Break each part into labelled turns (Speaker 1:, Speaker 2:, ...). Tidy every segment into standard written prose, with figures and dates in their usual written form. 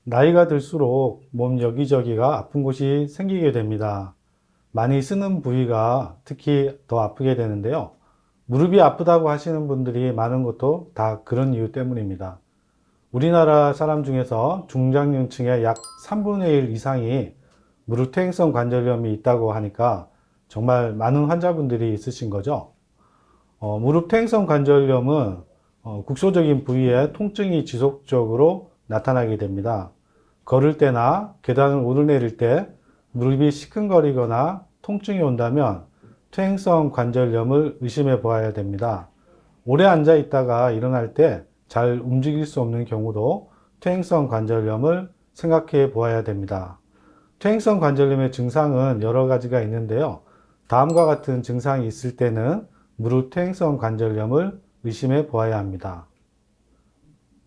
Speaker 1: 나이가 들수록 몸 여기저기가 아픈 곳이 생기게 됩니다. 많이 쓰는 부위가 특히 더 아프게 되는데요. 무릎이 아프다고 하시는 분들이 많은 것도 다 그런 이유 때문입니다. 우리나라 사람 중에서 중장년층의 약 3분의 1 이상이 무릎 퇴행성 관절염이 있다고 하니까 정말 많은 환자분들이 있으신 거죠. 무릎 퇴행성 관절염은 국소적인 부위에 통증이 지속적으로 나타나게 됩니다. 걸을 때나 계단을 오르내릴 때 무릎이 시큰거리거나 통증이 온다면 퇴행성 관절염을 의심해 보아야 됩니다. 오래 앉아 있다가 일어날 때 잘 움직일 수 없는 경우도 퇴행성 관절염을 생각해 보아야 됩니다. 퇴행성 관절염의 증상은 여러 가지가 있는데요. 다음과 같은 증상이 있을 때는 무릎 퇴행성 관절염을 의심해 보아야 합니다.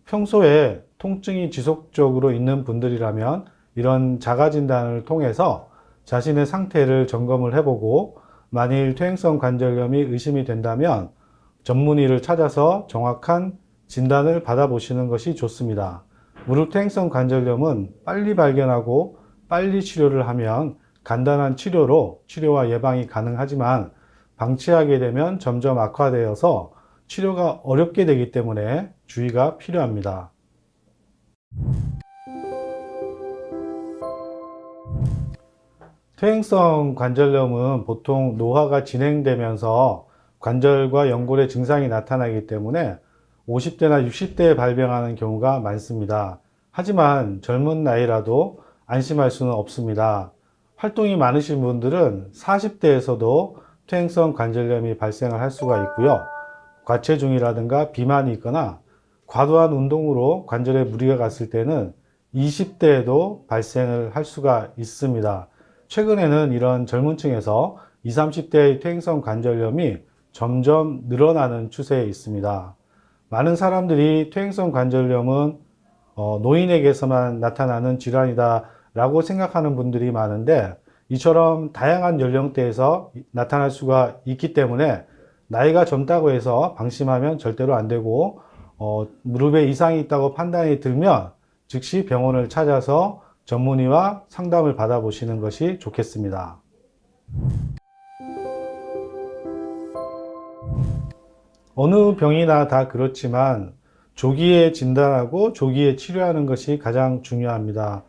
Speaker 1: 평소에 통증이 지속적으로 있는 분들이라면 이런 자가 진단을 통해서 자신의 상태를 점검을 해보고 만일 퇴행성 관절염이 의심이 된다면 전문의를 찾아서 정확한 진단을 받아보시는 것이 좋습니다. 무릎 퇴행성 관절염은 빨리 발견하고 빨리 치료를 하면 간단한 치료로 치료와 예방이 가능하지만 방치하게 되면 점점 악화되어서 치료가 어렵게 되기 때문에 주의가 필요합니다. 퇴행성 관절염은 보통 노화가 진행되면서 관절과 연골의 증상이 나타나기 때문에 50대나 60대에 발병하는 경우가 많습니다. 하지만 젊은 나이라도 안심할 수는 없습니다. 활동이 많으신 분들은 40대에서도 퇴행성 관절염이 발생을 할 수가 있고요. 과체중이라든가 비만이 있거나 과도한 운동으로 관절에 무리가 갔을 때는 20대에도 발생을 할 수가 있습니다. 최근에는 이런 젊은 층에서 20, 30대의 퇴행성 관절염이 점점 늘어나는 추세에 있습니다. 많은 사람들이 퇴행성 관절염은 노인에게서만 나타나는 질환이다 라고 생각하는 분들이 많은데 이처럼 다양한 연령대에서 나타날 수가 있기 때문에 나이가 젊다고 해서 방심하면 절대로 안 되고 무릎에 이상이 있다고 판단이 들면 즉시 병원을 찾아서 전문의와 상담을 받아보시는 것이 좋겠습니다. 어느 병이나 다 그렇지만 조기에 진단하고 조기에 치료하는 것이 가장 중요합니다.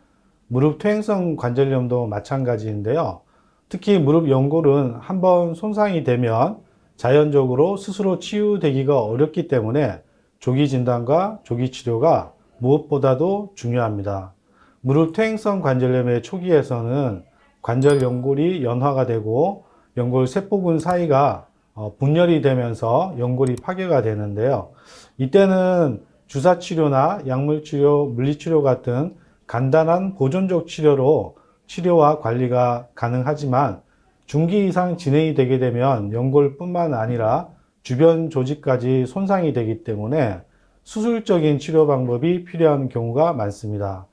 Speaker 1: 무릎 퇴행성 관절염도 마찬가지인데요. 특히 무릎 연골은 한번 손상이 되면 자연적으로 스스로 치유되기가 어렵기 때문에 조기 진단과 조기 치료가 무엇보다도 중요합니다. 무릎 퇴행성 관절염의 초기에서는 관절 연골이 연화가 되고 연골 세포군 사이가 분열이 되면서 연골이 파괴가 되는데요. 이때는 주사치료나 약물치료, 물리치료 같은 간단한 보존적 치료로 치료와 관리가 가능하지만 중기 이상 진행이 되게 되면 연골뿐만 아니라 주변 조직까지 손상이 되기 때문에 수술적인 치료 방법이 필요한 경우가 많습니다.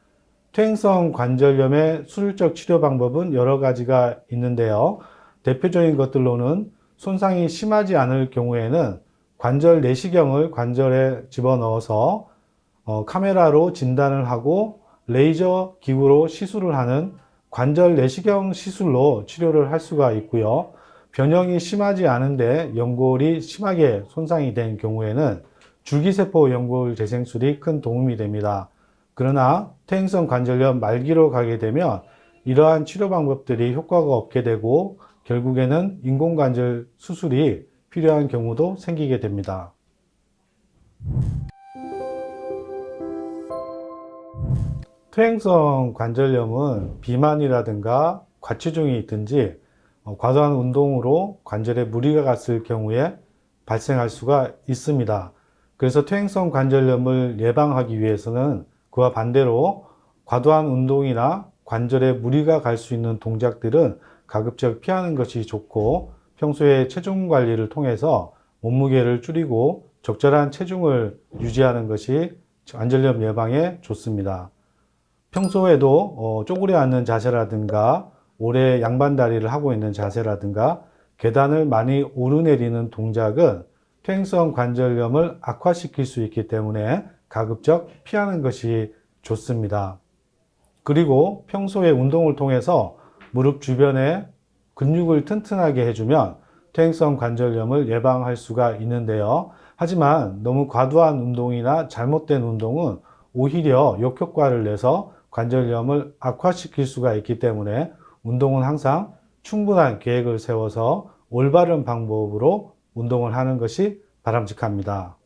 Speaker 1: 퇴행성 관절염의 수술적 치료 방법은 여러 가지가 있는데요. 대표적인 것들로는 손상이 심하지 않을 경우에는 관절 내시경을 관절에 집어넣어서 카메라로 진단을 하고 레이저 기구로 시술을 하는 관절 내시경 시술로 치료를 할 수가 있고요. 변형이 심하지 않은데 연골이 심하게 손상이 된 경우에는 줄기세포 연골 재생술이 큰 도움이 됩니다. 그러나 퇴행성 관절염 말기로 가게 되면 이러한 치료 방법들이 효과가 없게 되고 결국에는 인공관절 수술이 필요한 경우도 생기게 됩니다. 퇴행성 관절염은 비만이라든가 과체중이 있든지 과도한 운동으로 관절에 무리가 갔을 경우에 발생할 수가 있습니다. 그래서 퇴행성 관절염을 예방하기 위해서는 그와 반대로 과도한 운동이나 관절에 무리가 갈 수 있는 동작들은 가급적 피하는 것이 좋고 평소에 체중 관리를 통해서 몸무게를 줄이고 적절한 체중을 유지하는 것이 관절염 예방에 좋습니다. 평소에도 쪼그려 앉는 자세라든가 오래 양반다리를 하고 있는 자세라든가 계단을 많이 오르내리는 동작은 퇴행성 관절염을 악화시킬 수 있기 때문에 가급적 피하는 것이 좋습니다. 그리고 평소에 운동을 통해서 무릎 주변에 근육을 튼튼하게 해주면 퇴행성 관절염을 예방할 수가 있는데요. 하지만 너무 과도한 운동이나 잘못된 운동은 오히려 역효과를 내서 관절염을 악화시킬 수가 있기 때문에 운동은 항상 충분한 계획을 세워서 올바른 방법으로 운동을 하는 것이 바람직합니다.